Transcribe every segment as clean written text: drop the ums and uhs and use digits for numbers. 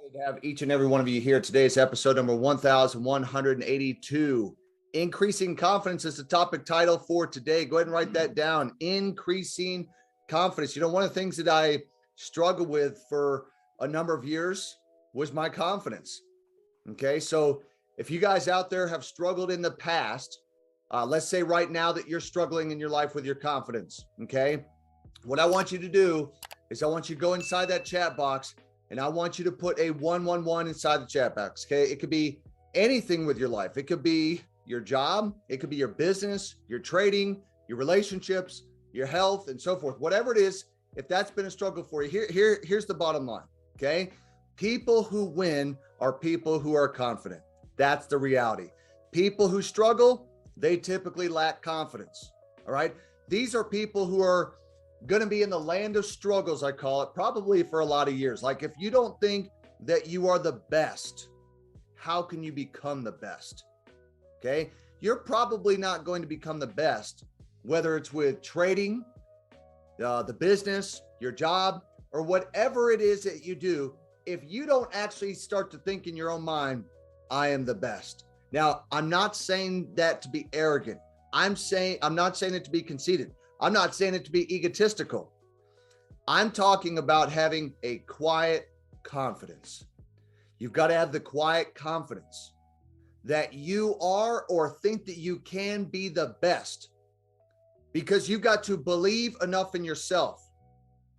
Excited to have each and every one of you here. Today's episode number 1182. Increasing confidence is the topic title for today. Go ahead and write that down. Increasing confidence. You know, one of the things that I struggled with for a number of years was my confidence. Okay, so if you guys out there have struggled in the past, let's say right now that you're struggling in your life with your confidence. Okay, what I want you to do is I want you to go inside that chat box and I want you to put a 111 inside the chat box. Okay, it could be anything with your life. It could be your job, it could be your business, your trading, your relationships, your health, and so forth. Whatever it is, if that's been a struggle for you, here's the bottom line. Okay, people who win are people who are confident. That's the reality. People who struggle, they typically lack confidence. All right, these are people who are going to be in the land of struggles, I call it, probably for a lot of years. Like, if you don't think that you are the best, how can you become the best? Okay, you're probably not going to become the best, whether it's with trading, the business, your job, or whatever it is that you do. If you don't actually start to think in your own mind, I am the best. Now, I'm not saying that to be arrogant. I'm not saying it to be conceited. I'm not saying it to be egotistical. I'm talking about having a quiet confidence. You've got to have the quiet confidence that you are or think that you can be the best, because you've got to believe enough in yourself.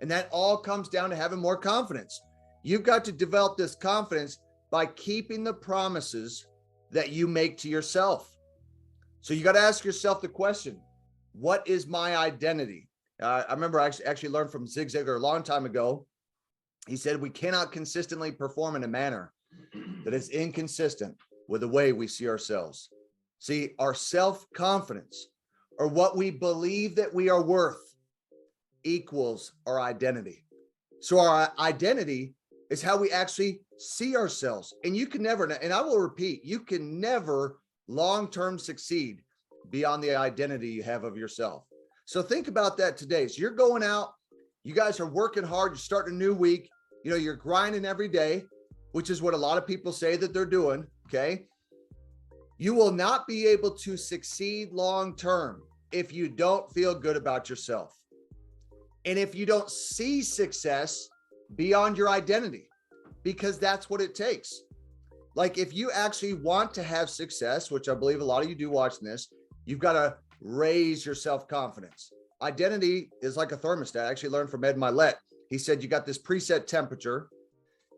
And that all comes down to having more confidence. You've got to develop this confidence by keeping the promises that you make to yourself. So you got to ask yourself the question, what is my identity? I remember I actually learned from Zig Ziglar a long time ago. He said, we cannot consistently perform in a manner that is inconsistent with the way we see ourselves. See, our self-confidence, or what we believe that we are worth, equals our identity. So our identity is how we actually see ourselves. And you can never, and I will repeat, you can never long-term succeed beyond the identity you have of yourself. So think about that today. So you're going out, you guys are working hard, you're starting a new week, you know, you're grinding every day, which is what a lot of people say that they're doing. Okay. You will not be able to succeed long-term if you don't feel good about yourself. And if you don't see success beyond your identity, because that's what it takes. Like, if you actually want to have success, which I believe a lot of you do watching this, you've got to raise your self-confidence. Identity is like a thermostat. I actually learned from Ed Milet. He said, you got this preset temperature,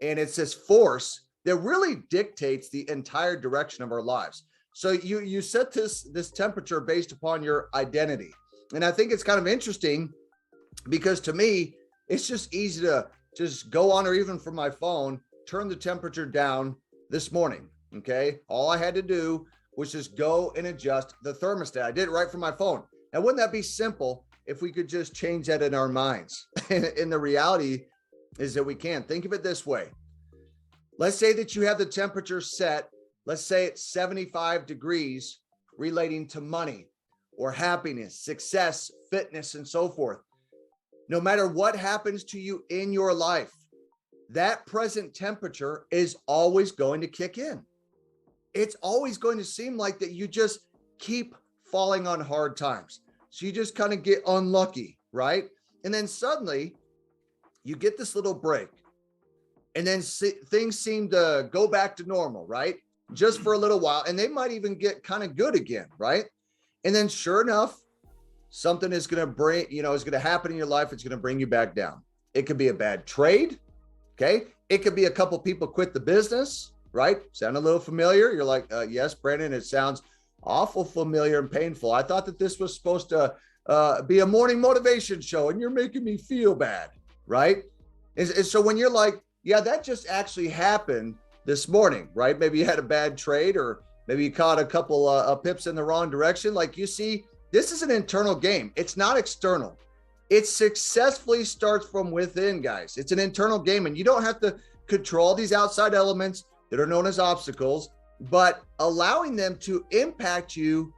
and it's this force that really dictates the entire direction of our lives. So you set this temperature based upon your identity. And I think it's kind of interesting, because to me, it's just easy to just go on, or even from my phone, turn the temperature down this morning. Okay. All I had to do was just go and adjust the thermostat. I did it right from my phone. Now, wouldn't that be simple if we could just change that in our minds? And the reality is that we can. Think of it this way. Let's say that you have the temperature set, let's say it's 75 degrees, relating to money or happiness, success, fitness, and so forth. No matter what happens to you in your life, that present temperature is always going to kick in. It's always going to seem like that you just keep falling on hard times. So you just kind of get unlucky, right? And then suddenly you get this little break, and then things seem to go back to normal, right? Just for a little while. And they might even get kind of good again, right? And then sure enough, something is going to is going to happen in your life. It's going to bring you back down. It could be a bad trade. Okay. It could be a couple people quit the business, right? Sound a little familiar? You're like, yes, Brandon, it sounds awful familiar and painful. I thought that this was supposed to be a morning motivation show, and you're making me feel bad, right? And so when you're like, yeah, that just actually happened this morning, right? Maybe you had a bad trade, or maybe you caught a couple pips in the wrong direction. Like, you see, this is an internal game. It's not external. It successfully starts from within, guys. It's an internal game, and you don't have to control these outside elements that are known as obstacles, but allowing them to impact you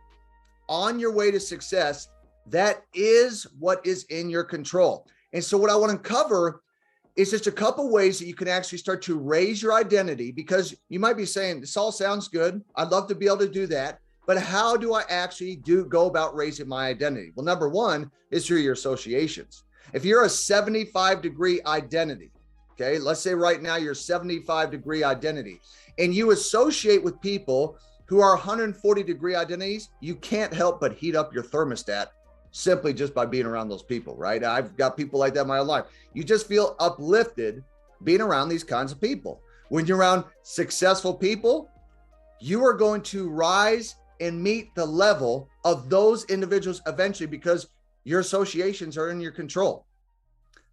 on your way to success, that is what is in your control. And so what I want to cover it's just a couple ways that you can actually start to raise your identity, because you might be saying, this all sounds good. I'd love to be able to do that. But how do I actually go about raising my identity? Well, number one is through your associations. If you're a 75-degree identity, okay, let's say right now you're 75-degree identity, and you associate with people who are 140-degree identities, you can't help but heat up your thermostat simply just by being around those people, right? I've got people like that in my life. You just feel uplifted being around these kinds of people. When you're around successful people, you are going to rise and meet the level of those individuals eventually, because your associations are in your control.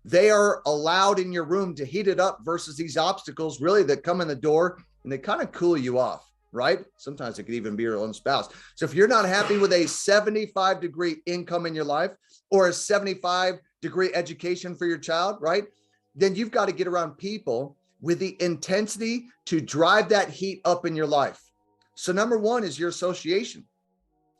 They are allowed in your room to heat it up versus these obstacles really that come in the door and they kind of cool you off, right? Sometimes it could even be your own spouse. So if you're not happy with a 75-degree income in your life or a 75-degree education for your child, right? Then you've got to get around people with the intensity to drive that heat up in your life. So number one is your association.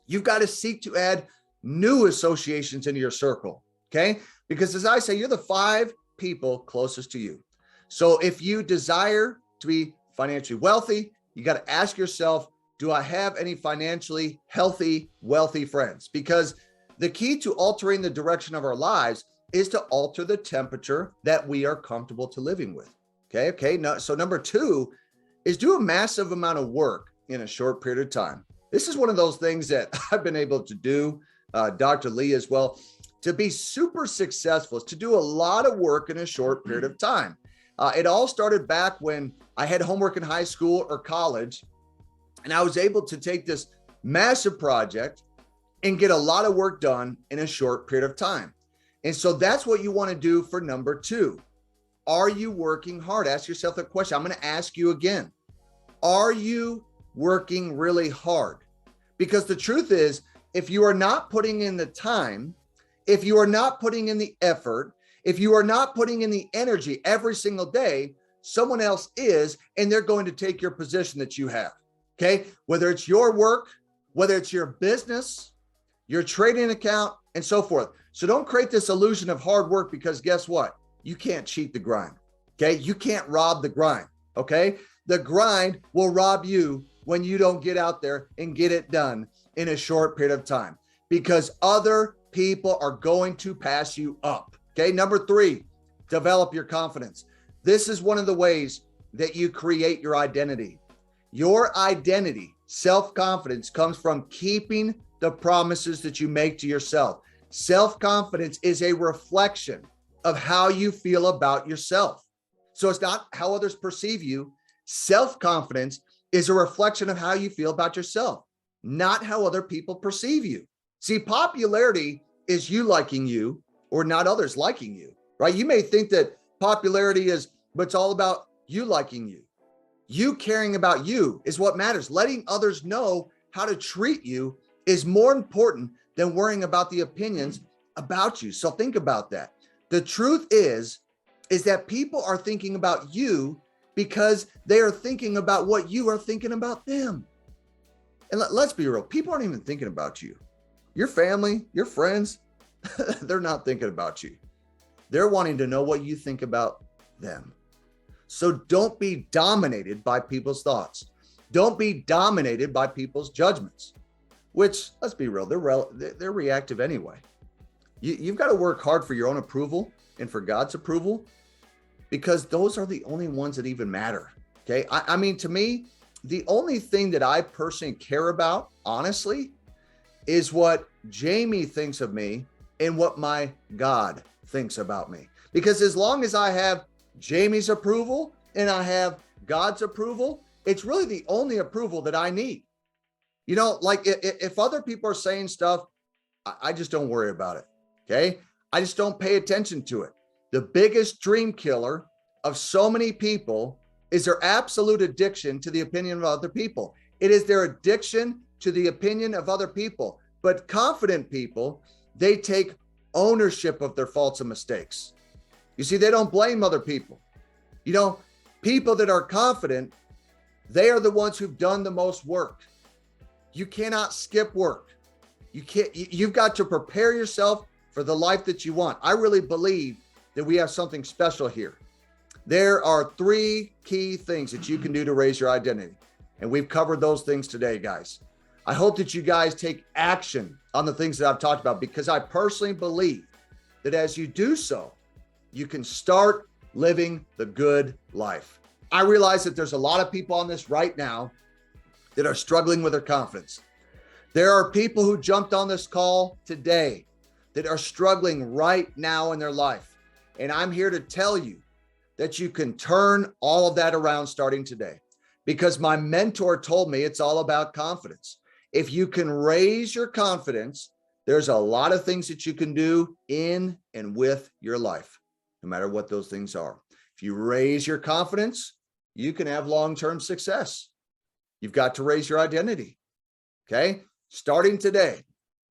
You've got to seek to add new associations into your circle, okay? Because as I say, you're the 5 people closest to you. So if you desire to be financially wealthy, you got to ask yourself, do I have any financially healthy, wealthy friends? Because the key to altering the direction of our lives is to alter the temperature that we are comfortable to living with. Okay. So number 2 is do a massive amount of work in a short period of time. This is one of those things that I've been able to do, Dr. Lee as well, to be super successful, is to do a lot of work in a short period of time. It all started back when I had homework in high school or college, and I was able to take this massive project and get a lot of work done in a short period of time. And so that's what you want to do for number 2. Are you working hard? Ask yourself that question. I'm going to ask you again. Are you working really hard? Because the truth is, if you are not putting in the time, if you are not putting in the effort, if you are not putting in the energy every single day, someone else is, and they're going to take your position that you have. Okay. Whether it's your work, whether it's your business, your trading account, and so forth. So don't create this illusion of hard work, because guess what? You can't cheat the grind. Okay. You can't rob the grind. Okay. The grind will rob you when you don't get out there and get it done in a short period of time, because other people are going to pass you up. Okay. Number 3, develop your confidence. This is one of the ways that you create your identity. Your identity, self-confidence, comes from keeping the promises that you make to yourself. Self-confidence is a reflection of how you feel about yourself. So it's not how others perceive you. Self-confidence is a reflection of how you feel about yourself, not how other people perceive you. See, popularity is you liking you or not others liking you, right? You may think that popularity is, but it's all about you liking you. You caring about you is what matters. Letting others know how to treat you is more important than worrying about the opinions about you. So think about that. The truth is that people are thinking about you because they are thinking about what you are thinking about them. And let's be real, people aren't even thinking about you. Your family, your friends, they're not thinking about you. They're wanting to know what you think about them. So don't be dominated by people's thoughts. Don't be dominated by people's judgments, which, let's be real, they're reactive anyway. You've got to work hard for your own approval and for God's approval, because those are the only ones that even matter. Okay. I mean, to me, the only thing that I personally care about, honestly, is what Jamie thinks of me and what my God thinks about me. Because as long as I have Jamie's approval and I have God's approval, it's really the only approval that I need. You know, like if other people are saying stuff, I just don't worry about it. Okay. I just don't pay attention to it. The biggest dream killer of so many people is their absolute addiction to the opinion of other people. It is their addiction to the opinion of other people. But confident people, they take ownership of their faults and mistakes. You see, they don't blame other people. You know, people that are confident, they are the ones who've done the most work. You cannot skip work. You've got to prepare yourself for the life that you want. I really believe that we have something special here. There are 3 key things that you can do to raise your identity. And we've covered those things today, guys. I hope that you guys take action on the things that I've talked about, because I personally believe that as you do so, you can start living the good life. I realize that there's a lot of people on this right now that are struggling with their confidence. There are people who jumped on this call today that are struggling right now in their life. And I'm here to tell you that you can turn all of that around starting today, because my mentor told me it's all about confidence. If you can raise your confidence, there's a lot of things that you can do in and with your life, no matter what those things are. If you raise your confidence, you can have long-term success. You've got to raise your identity. Okay? Starting today,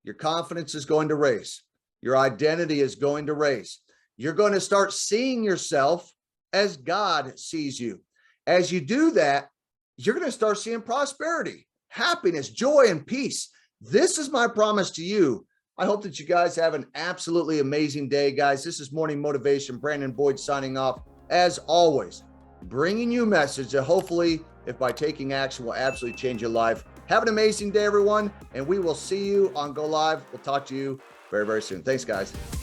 your confidence is going to raise. Your identity is going to raise. You're going to start seeing yourself as God sees you. As you do that, you're going to start seeing prosperity, happiness, joy, and peace. This is my promise to you. I hope that you guys have an absolutely amazing day, guys. This is Morning Motivation. Brandon Boyd signing off. As always, bringing you a message that hopefully, if by taking action, will absolutely change your life. Have an amazing day, everyone, and we will see you on Go Live. We'll talk to you very, very soon. Thanks, guys.